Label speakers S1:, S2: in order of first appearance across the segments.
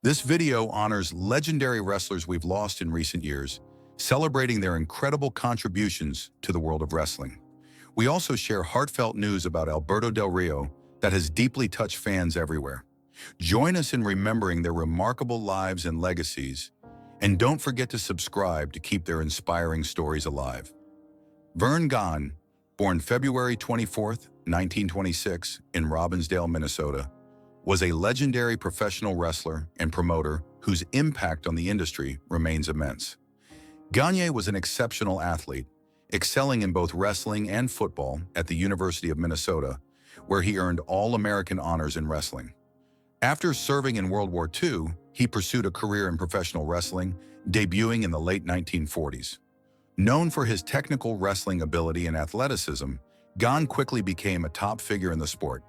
S1: This video honors legendary wrestlers we've lost in recent years, celebrating their incredible contributions to the world of wrestling. We also share heartfelt news about Alberto Del Rio that has deeply touched fans everywhere. Join us in remembering their remarkable lives and legacies, and don't forget to subscribe to keep their inspiring stories alive. Verne Gagne, born February 24, 1926, in Robbinsdale, Minnesota, was a legendary professional wrestler and promoter whose impact on the industry remains immense. Gagne was an exceptional athlete, excelling in both wrestling and football at the University of Minnesota, where he earned All-American honors in wrestling. After serving in World War II, he pursued a career in professional wrestling, debuting in the late 1940s. Known for his technical wrestling ability and athleticism, Gagne quickly became a top figure in the sport.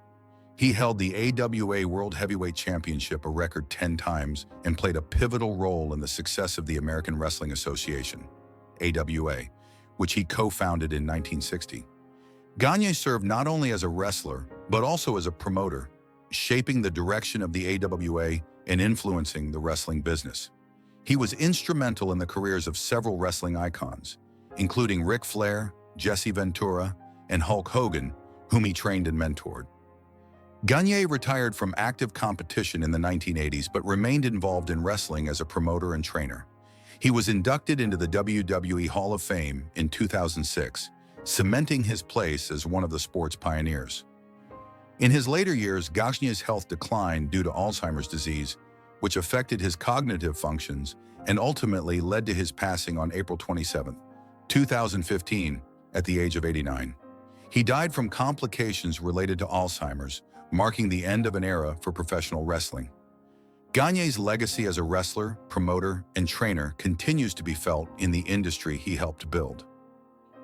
S1: He held the AWA World Heavyweight Championship a record 10 times and played a pivotal role in the success of the American Wrestling Association, AWA, which he co-founded in 1960. Gagne served not only as a wrestler, but also as a promoter, shaping the direction of the AWA and influencing the wrestling business. He was instrumental in the careers of several wrestling icons, including Ric Flair, Jesse Ventura, and Hulk Hogan, whom he trained and mentored. Gagne retired from active competition in the 1980s but remained involved in wrestling as a promoter and trainer. He was inducted into the WWE Hall of Fame in 2006, cementing his place as one of the sport's pioneers. In his later years, Gagne's health declined due to Alzheimer's disease, which affected his cognitive functions and ultimately led to his passing on April 27, 2015, at the age of 89. He died from complications related to Alzheimer's, marking the end of an era for professional wrestling. Gagne's legacy as a wrestler, promoter, and trainer continues to be felt in the industry he helped build.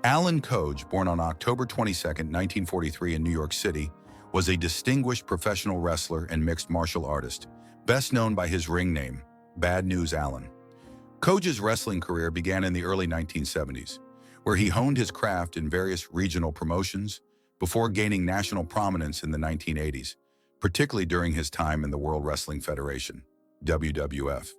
S1: Alan Coage, born on October 22, 1943 in New York City, was a distinguished professional wrestler and mixed martial artist, best known by his ring name, Bad News Allen. Coage's wrestling career began in the early 1970s, where he honed his craft in various regional promotions before gaining national prominence in the 1980s, particularly during his time in the World Wrestling Federation, WWF.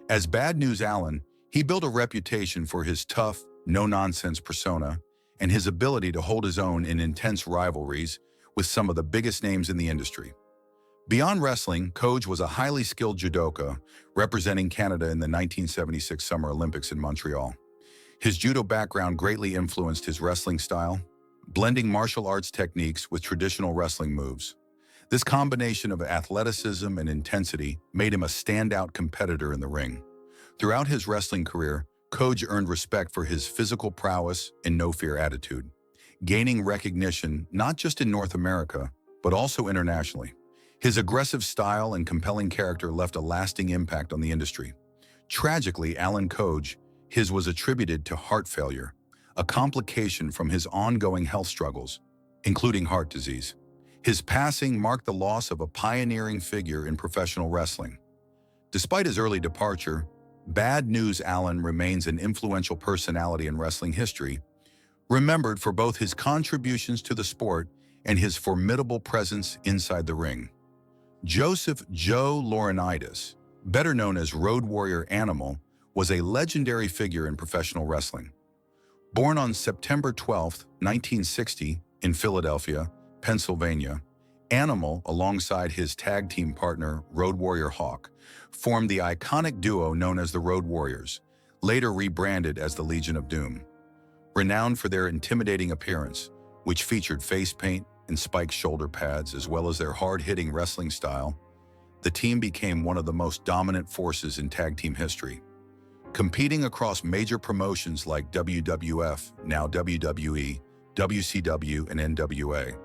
S1: As Bad News Allen, he built a reputation for his tough, no-nonsense persona and his ability to hold his own in intense rivalries with some of the biggest names in the industry. Beyond wrestling, Coage was a highly skilled judoka representing Canada in the 1976 Summer Olympics in Montreal. His judo background greatly influenced his wrestling style, blending martial arts techniques with traditional wrestling moves. This combination of athleticism and intensity made him a standout competitor in the ring. Throughout his wrestling career, Coage earned respect for his physical prowess and no-fear attitude, gaining recognition not just in North America, but also internationally. His aggressive style and compelling character left a lasting impact on the industry. Tragically, Alan Coage, his was attributed to heart failure, a complication from his ongoing health struggles, including heart disease. His passing marked the loss of a pioneering figure in professional wrestling. Despite his early departure, Bad News Allen remains an influential personality in wrestling history, remembered for both his contributions to the sport and his formidable presence inside the ring. Joseph "Joe" Laurinaitis, better known as Road Warrior Animal, was a legendary figure in professional wrestling. Born on September 12, 1960, in Philadelphia, Pennsylvania, Animal, alongside his tag team partner, Road Warrior Hawk, formed the iconic duo known as the Road Warriors, later rebranded as the Legion of Doom. Renowned for their intimidating appearance, which featured face paint and spiked shoulder pads, as well as their hard-hitting wrestling style, the team became one of the most dominant forces in tag team history. Competing across major promotions like WWF, now WWE, WCW, and NWA,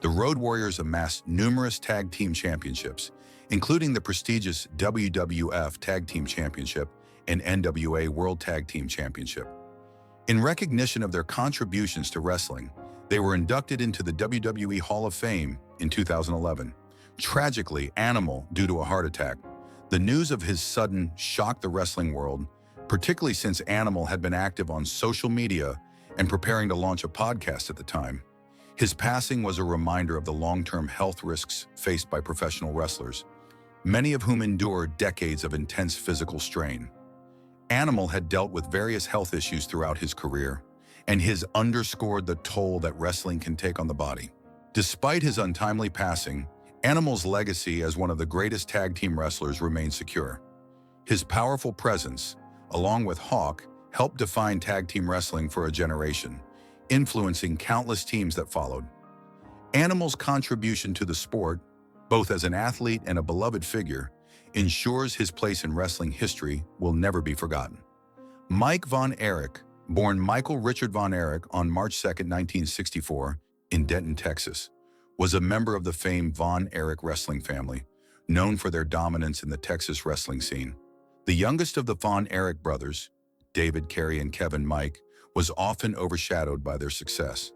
S1: the Road Warriors amassed numerous tag team championships, including the prestigious WWF Tag Team Championship and NWA World Tag Team Championship. In recognition of their contributions to wrestling, they were inducted into the WWE Hall of Fame in 2011. Tragically, Animal, due to a heart attack, the news of his sudden shocked the wrestling world, particularly since Animal had been active on social media and preparing to launch a podcast at the time. His passing was a reminder of the long-term health risks faced by professional wrestlers, many of whom endured decades of intense physical strain. Animal had dealt with various health issues throughout his career, and his underscored the toll that wrestling can take on the body. Despite his untimely passing, Animal's legacy as one of the greatest tag team wrestlers remains secure. His powerful presence, along with Hawk, helped define tag team wrestling for a generation, influencing countless teams that followed. Animal's contribution to the sport, both as an athlete and a beloved figure, ensures his place in wrestling history will never be forgotten. Mike von Erich, born Michael Richard von Erich on March 2, 1964, in Denton, Texas, was a member of the famed Von Erich wrestling family, known for their dominance in the Texas wrestling scene. The youngest of the Von Erich brothers, David, Kerry, and Kevin Mike, was often overshadowed by their success.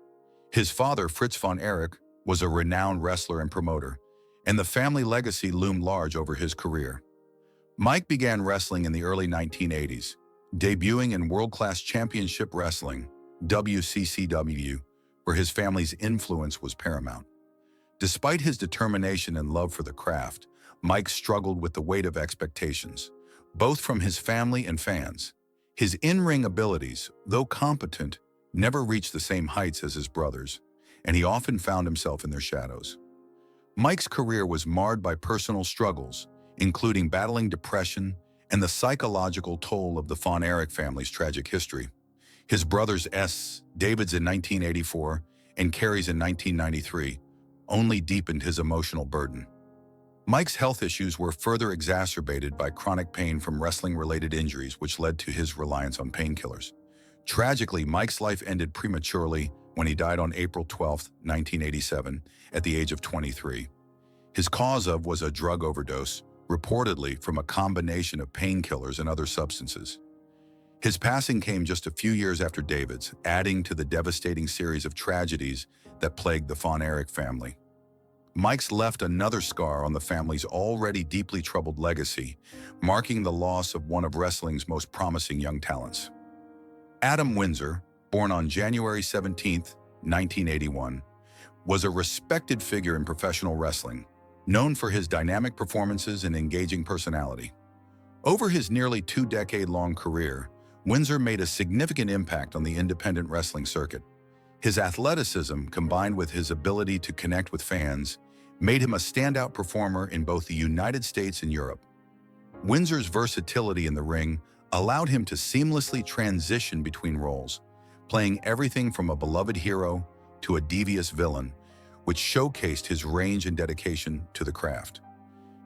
S1: His father, Fritz von Erich, was a renowned wrestler and promoter, and the family legacy loomed large over his career. Mike began wrestling in the early 1980s, debuting in World-Class Championship Wrestling, WCCW, where his family's influence was paramount. Despite his determination and love for the craft, Mike struggled with the weight of expectations, both from his family and fans. His in-ring abilities, though competent, never reached the same heights as his brothers, and he often found himself in their shadows. Mike's career was marred by personal struggles, including battling depression and the psychological toll of the Von Erich family's tragic history. His brothers David's in 1984 and Kerry's in 1993, only deepened his emotional burden. Mike's health issues were further exacerbated by chronic pain from wrestling-related injuries, which led to his reliance on painkillers. Tragically, Mike's life ended prematurely when he died on April 12, 1987, at the age of 23. His cause was a drug overdose, reportedly from a combination of painkillers and other substances. His passing came just a few years after David's, adding to the devastating series of tragedies that plagued the Von Erich family. Mike's left another scar on the family's already deeply troubled legacy, marking the loss of one of wrestling's most promising young talents. Adam Windsor, born on January 17, 1981, was a respected figure in professional wrestling, known for his dynamic performances and engaging personality. Over his nearly two-decade-long career, Windsor made a significant impact on the independent wrestling circuit. His athleticism, combined with his ability to connect with fans, made him a standout performer in both the United States and Europe. Windsor's versatility in the ring allowed him to seamlessly transition between roles, playing everything from a beloved hero to a devious villain, which showcased his range and dedication to the craft.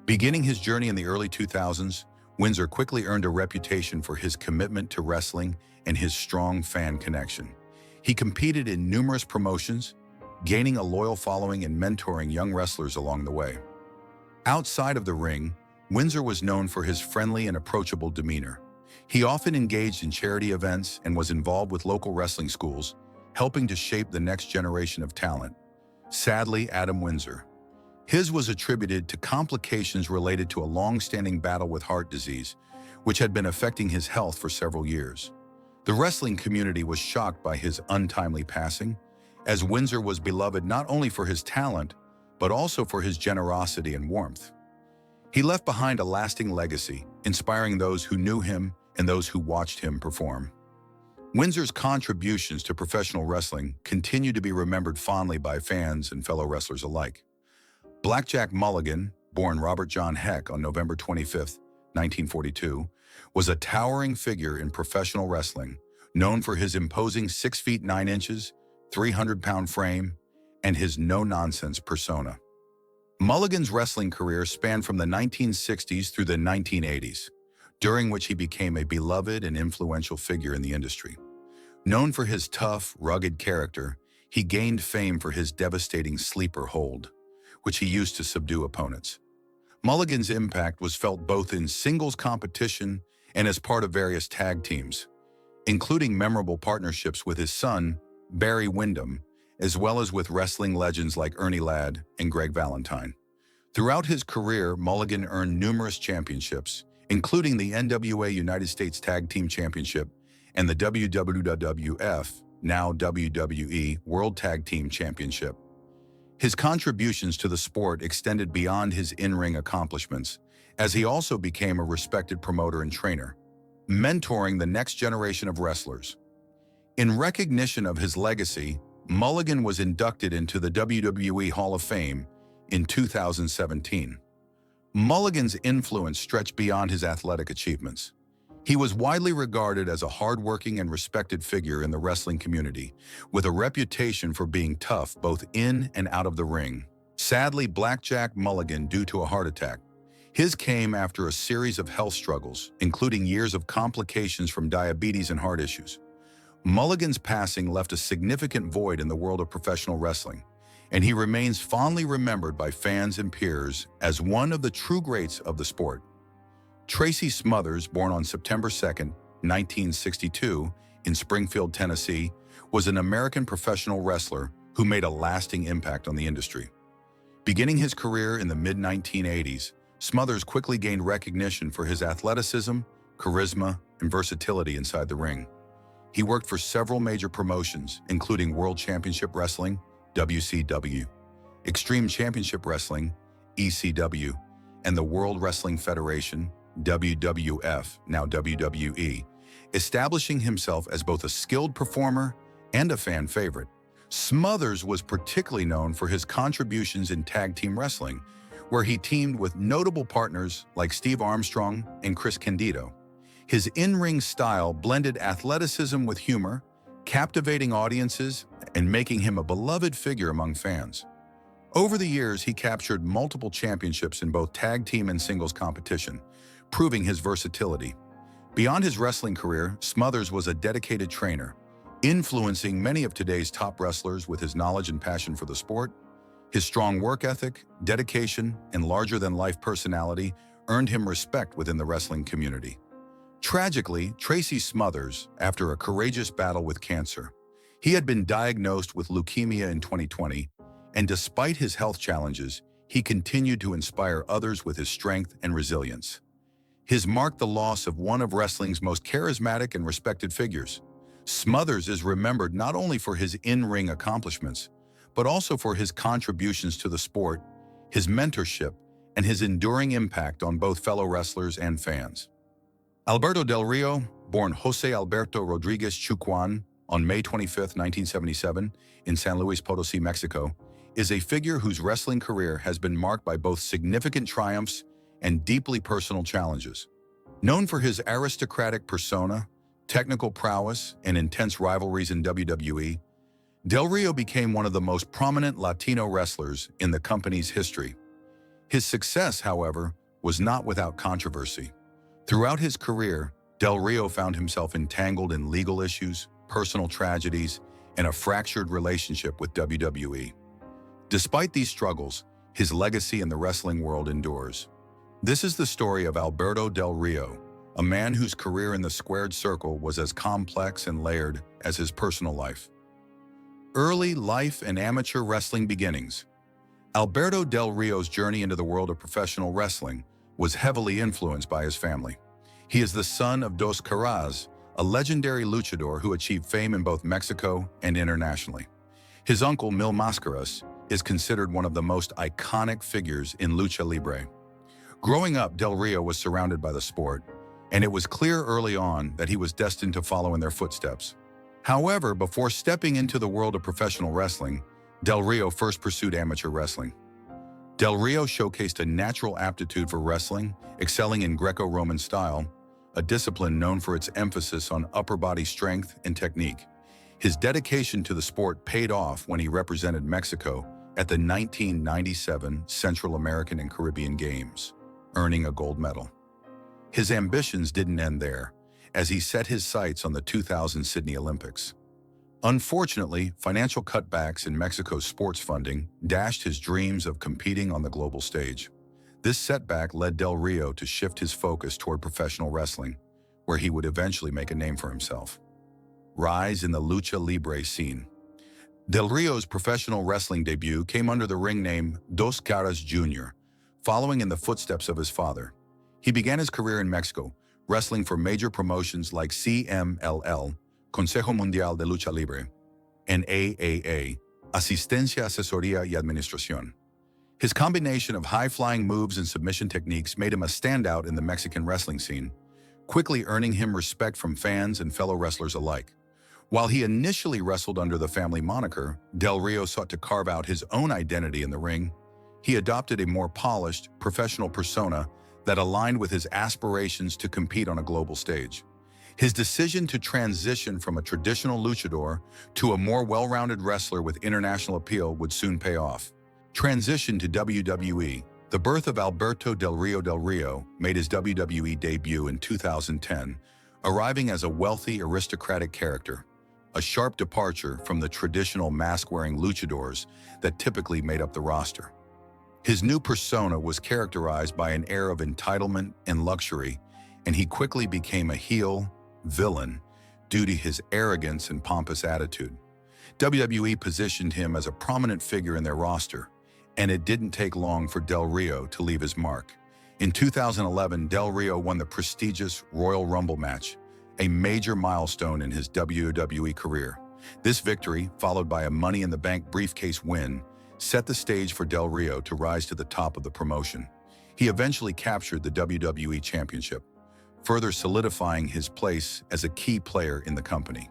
S1: Beginning his journey in the early 2000s, Windsor quickly earned a reputation for his commitment to wrestling and his strong fan connection. He competed in numerous promotions, gaining a loyal following and mentoring young wrestlers along the way. Outside of the ring, Windsor was known for his friendly and approachable demeanor. He often engaged in charity events and was involved with local wrestling schools, helping to shape the next generation of talent. Sadly, Adam Windsor. His was attributed to complications related to a long-standing battle with heart disease, which had been affecting his health for several years. The wrestling community was shocked by his untimely passing, as Windsor was beloved not only for his talent, but also for his generosity and warmth. He left behind a lasting legacy, inspiring those who knew him and those who watched him perform. Windsor's contributions to professional wrestling continue to be remembered fondly by fans and fellow wrestlers alike. Blackjack Mulligan, born Robert John Heck on November 25, 1942, was a towering figure in professional wrestling, known for his imposing 6 feet 9 inches, 300-pound frame, and his no-nonsense persona. Mulligan's wrestling career spanned from the 1960s through the 1980s, during which he became a beloved and influential figure in the industry. Known for his tough, rugged character, he gained fame for his devastating sleeper hold, which he used to subdue opponents. Mulligan's impact was felt both in singles competition and as part of various tag teams, including memorable partnerships with his son, Barry Windham, as well as with wrestling legends like Ernie Ladd and Greg Valentine. Throughout his career, Mulligan earned numerous championships, including the NWA United States Tag Team Championship and the WWF, now WWE, World Tag Team Championship. His contributions to the sport extended beyond his in-ring accomplishments, as he also became a respected promoter and trainer, mentoring the next generation of wrestlers. In recognition of his legacy, Mulligan was inducted into the WWE Hall of Fame in 2017. Mulligan's influence stretched beyond his athletic achievements. He was widely regarded as a hardworking and respected figure in the wrestling community, with a reputation for being tough both in and out of the ring. Sadly, Blackjack Mulligan due to a heart attack. His came after a series of health struggles, including years of complications from diabetes and heart issues. Mulligan's passing left a significant void in the world of professional wrestling, and he remains fondly remembered by fans and peers as one of the true greats of the sport. Tracy Smothers, born on September 2, 1962, in Springfield, Tennessee, was an American professional wrestler who made a lasting impact on the industry. Beginning his career in the mid-1980s, Smothers quickly gained recognition for his athleticism, charisma, and versatility inside the ring. He worked for several major promotions, including World Championship Wrestling, WCW, Extreme Championship Wrestling, ECW, and the World Wrestling Federation, WWF, now WWE, establishing himself as both a skilled performer and a fan favorite. Smothers was particularly known for his contributions in tag team wrestling, where he teamed with notable partners like Steve Armstrong and Chris Candido. His in-ring style blended athleticism with humor, captivating audiences and making him a beloved figure among fans. Over the years, he captured multiple championships in both tag team and singles competition, proving his versatility. Beyond his wrestling career, Smothers was a dedicated trainer, influencing many of today's top wrestlers with his knowledge and passion for the sport. His strong work ethic, dedication, and larger-than-life personality earned him respect within the wrestling community. Tragically, Tracy Smothers, after a courageous battle with cancer, he had been diagnosed with leukemia in 2020, and despite his health challenges, he continued to inspire others with his strength and resilience. His marked the loss of one of wrestling's most charismatic and respected figures. Smothers is remembered not only for his in-ring accomplishments, but also for his contributions to the sport, his mentorship, and his enduring impact on both fellow wrestlers and fans. Alberto Del Rio, born Jose Alberto Rodriguez Chucuan on May 25, 1977, in San Luis Potosí, Mexico, is a figure whose wrestling career has been marked by both significant triumphs and deeply personal challenges. Known for his aristocratic persona, technical prowess, and intense rivalries in WWE, Del Rio became one of the most prominent Latino wrestlers in the company's history. His success, however, was not without controversy. Throughout his career, Del Rio found himself entangled in legal issues, personal tragedies, and a fractured relationship with WWE. Despite these struggles, his legacy in the wrestling world endures. This is the story of Alberto Del Rio, a man whose career in the squared circle was as complex and layered as his personal life. Early life and amateur wrestling beginnings. Alberto Del Rio's journey into the world of professional wrestling was heavily influenced by his family. He is the son of Dos Caras, a legendary luchador who achieved fame in both Mexico and internationally. His uncle, Mil Mascaras, is considered one of the most iconic figures in lucha libre. Growing up, Del Rio was surrounded by the sport, and it was clear early on that he was destined to follow in their footsteps. However, before stepping into the world of professional wrestling, Del Rio first pursued amateur wrestling. Del Rio showcased a natural aptitude for wrestling, excelling in Greco-Roman style, a discipline known for its emphasis on upper body strength and technique. His dedication to the sport paid off when he represented Mexico at the 1997 Central American and Caribbean Games, earning a gold medal. His ambitions didn't end there, as he set his sights on the 2000 Sydney Olympics. Unfortunately, financial cutbacks in Mexico's sports funding dashed his dreams of competing on the global stage. This setback led Del Rio to shift his focus toward professional wrestling, where he would eventually make a name for himself. Rise in the lucha libre scene. Del Rio's professional wrestling debut came under the ring name Dos Caras Jr., following in the footsteps of his father. He began his career in Mexico, wrestling for major promotions like CMLL, Consejo Mundial de Lucha Libre, and AAA, Asistencia, Asesoría y Administración. His combination of high-flying moves and submission techniques made him a standout in the Mexican wrestling scene, quickly earning him respect from fans and fellow wrestlers alike. While he initially wrestled under the family moniker, Del Rio sought to carve out his own identity in the ring. He adopted a more polished, professional persona that aligned with his aspirations to compete on a global stage. His decision to transition from a traditional luchador to a more well-rounded wrestler with international appeal would soon pay off. Transition to WWE. The birth of Alberto Del Rio made his WWE debut in 2010, arriving as a wealthy, aristocratic character, a sharp departure from the traditional mask-wearing luchadors that typically made up the roster. His new persona was characterized by an air of entitlement and luxury, and he quickly became a heel villain due to his arrogance and pompous attitude. WWE positioned him as a prominent figure in their roster, and it didn't take long for Del Rio to leave his mark. In 2011, Del Rio won the prestigious Royal Rumble match, a major milestone in his WWE career. This victory, followed by a Money in the Bank briefcase win, set the stage for Del Rio to rise to the top of the promotion. He eventually captured the WWE Championship, further solidifying his place as a key player in the company.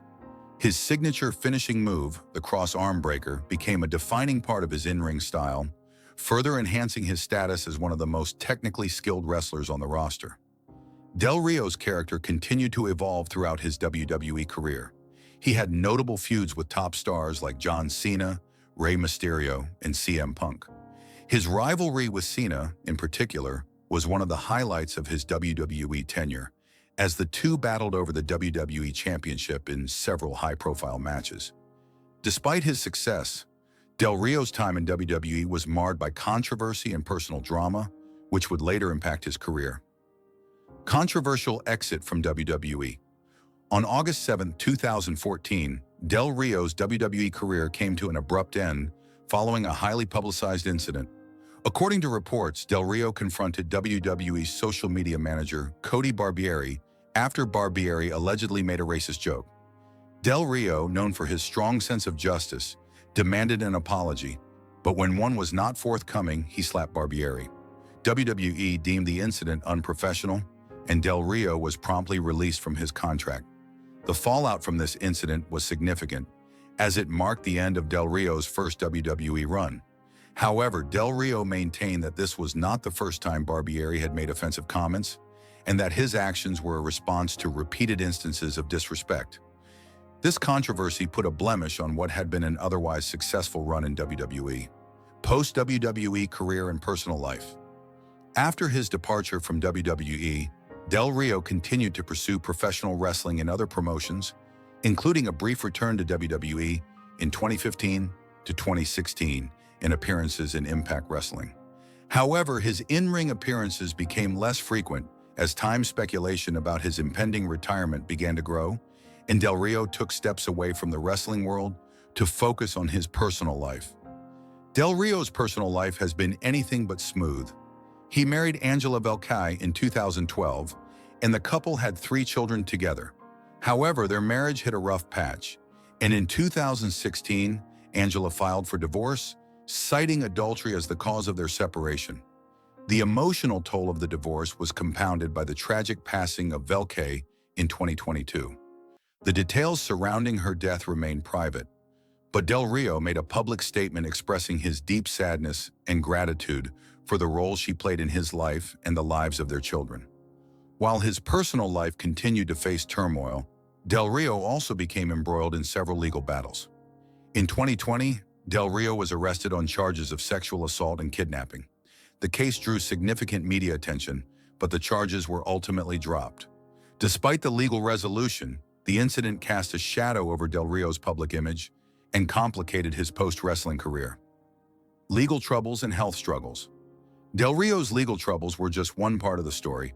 S1: His signature finishing move, the cross arm breaker, became a defining part of his in-ring style, further enhancing his status as one of the most technically skilled wrestlers on the roster. Del Rio's character continued to evolve throughout his WWE career. He had notable feuds with top stars like John Cena, Rey Mysterio, and CM Punk. His rivalry with Cena, in particular, was one of the highlights of his WWE tenure, as the two battled over the WWE Championship in several high-profile matches. Despite his success, Del Rio's time in WWE was marred by controversy and personal drama, which would later impact his career. Controversial exit from WWE. On August 7, 2014, Del Rio's WWE career came to an abrupt end following a highly publicized incident. According to reports, Del Rio confronted WWE's social media manager, Cody Barbieri, after Barbieri allegedly made a racist joke. Del Rio, known for his strong sense of justice, demanded an apology, but when one was not forthcoming, he slapped Barbieri. WWE deemed the incident unprofessional, and Del Rio was promptly released from his contract. The fallout from this incident was significant, as it marked the end of Del Rio's first WWE run. However, Del Rio maintained that this was not the first time Barbieri had made offensive comments, and that his actions were a response to repeated instances of disrespect. This controversy put a blemish on what had been an otherwise successful run in WWE. Post-WWE career and personal life. After his departure from WWE, Del Rio continued to pursue professional wrestling in other promotions, including a brief return to WWE in 2015 to 2016 in appearances in Impact Wrestling. However, his in-ring appearances became less frequent as speculation about his impending retirement began to grow, and Del Rio took steps away from the wrestling world to focus on his personal life. Del Rio's personal life has been anything but smooth. He married Angela Velkai in 2012, and the couple had 3 children together. However, their marriage hit a rough patch, and in 2016, Angela filed for divorce, citing adultery as the cause of their separation. The emotional toll of the divorce was compounded by the tragic passing of Velkai in 2022. The details surrounding her death remain private, but Del Rio made a public statement expressing his deep sadness and gratitude for the role she played in his life and the lives of their children. While his personal life continued to face turmoil, Del Rio also became embroiled in several legal battles. In 2020, Del Rio was arrested on charges of sexual assault and kidnapping. The case drew significant media attention, but the charges were ultimately dropped. Despite the legal resolution, the incident cast a shadow over Del Rio's public image and complicated his post-wrestling career. Legal troubles and health struggles. Del Rio's legal troubles were just one part of the story.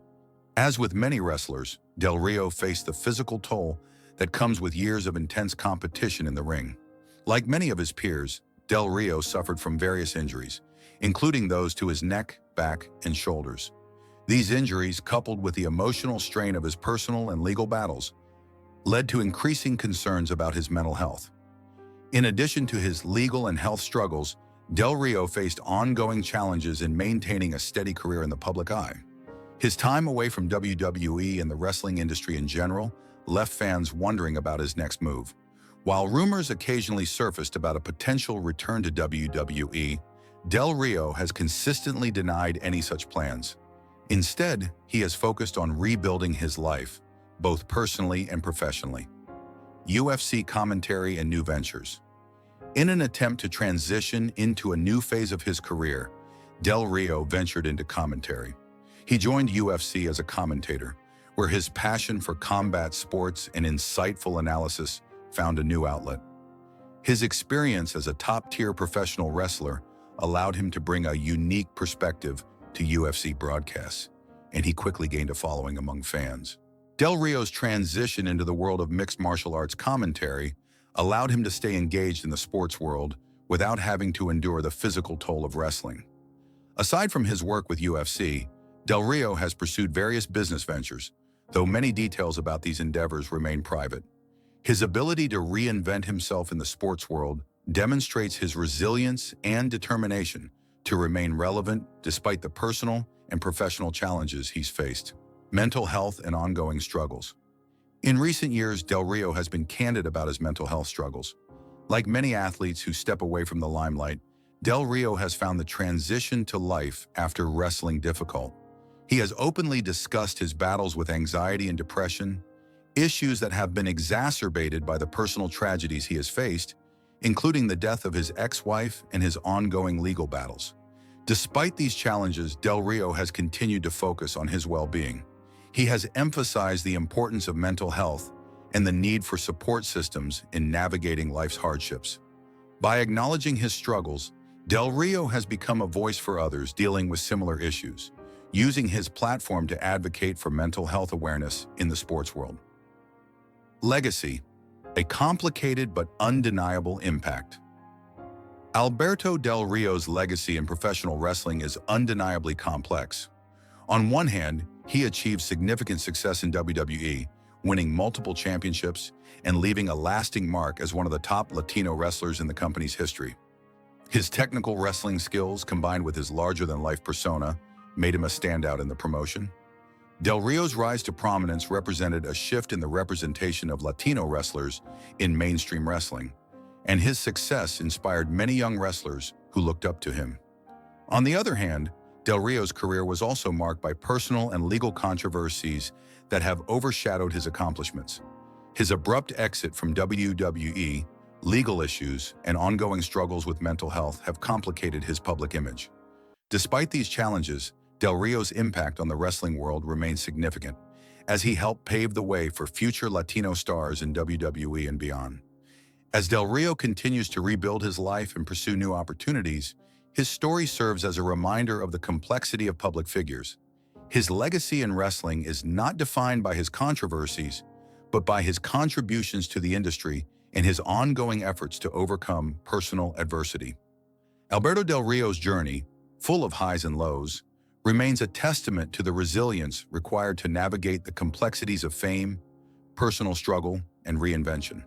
S1: As with many wrestlers, Del Rio faced the physical toll that comes with years of intense competition in the ring. Like many of his peers, Del Rio suffered from various injuries, including those to his neck, back, and shoulders. These injuries, coupled with the emotional strain of his personal and legal battles, led to increasing concerns about his mental health. In addition to his legal and health struggles, Del Rio faced ongoing challenges in maintaining a steady career in the public eye. His time away from WWE and the wrestling industry in general left fans wondering about his next move. While rumors occasionally surfaced about a potential return to WWE, Del Rio has consistently denied any such plans. Instead, he has focused on rebuilding his life, both personally and professionally. UFC commentary and new ventures. In an attempt to transition into a new phase of his career, Del Rio ventured into commentary. He joined UFC as a commentator, where his passion for combat sports and insightful analysis found a new outlet. His experience as a top-tier professional wrestler allowed him to bring a unique perspective to UFC broadcasts, and he quickly gained a following among fans. Del Rio's transition into the world of mixed martial arts commentary allowed him to stay engaged in the sports world without having to endure the physical toll of wrestling. Aside from his work with UFC, Del Rio has pursued various business ventures, though many details about these endeavors remain private. His ability to reinvent himself in the sports world demonstrates his resilience and determination to remain relevant despite the personal and professional challenges he's faced. Mental health and ongoing struggles. In recent years, Del Rio has been candid about his mental health struggles. Like many athletes who step away from the limelight, Del Rio has found the transition to life after wrestling difficult. He has openly discussed his battles with anxiety and depression, issues that have been exacerbated by the personal tragedies he has faced, including the death of his ex-wife and his ongoing legal battles. Despite these challenges, Del Rio has continued to focus on his well-being. He has emphasized the importance of mental health and the need for support systems in navigating life's hardships. By acknowledging his struggles, Del Rio has become a voice for others dealing with similar issues, using his platform to advocate for mental health awareness in the sports world. Legacy, a complicated but undeniable impact. Alberto Del Rio's legacy in professional wrestling is undeniably complex. On one hand, he achieved significant success in WWE, winning multiple championships and leaving a lasting mark as one of the top Latino wrestlers in the company's history. His technical wrestling skills, combined with his larger-than-life persona, made him a standout in the promotion. Del Rio's rise to prominence represented a shift in the representation of Latino wrestlers in mainstream wrestling, and his success inspired many young wrestlers who looked up to him. On the other hand, Del Rio's career was also marked by personal and legal controversies that have overshadowed his accomplishments. His abrupt exit from WWE, legal issues, and ongoing struggles with mental health have complicated his public image. Despite these challenges, Del Rio's impact on the wrestling world remains significant, as he helped pave the way for future Latino stars in WWE and beyond. As Del Rio continues to rebuild his life and pursue new opportunities, his story serves as a reminder of the complexity of public figures. His legacy in wrestling is not defined by his controversies, but by his contributions to the industry and his ongoing efforts to overcome personal adversity. Alberto Del Rio's journey, full of highs and lows, remains a testament to the resilience required to navigate the complexities of fame, personal struggle, and reinvention.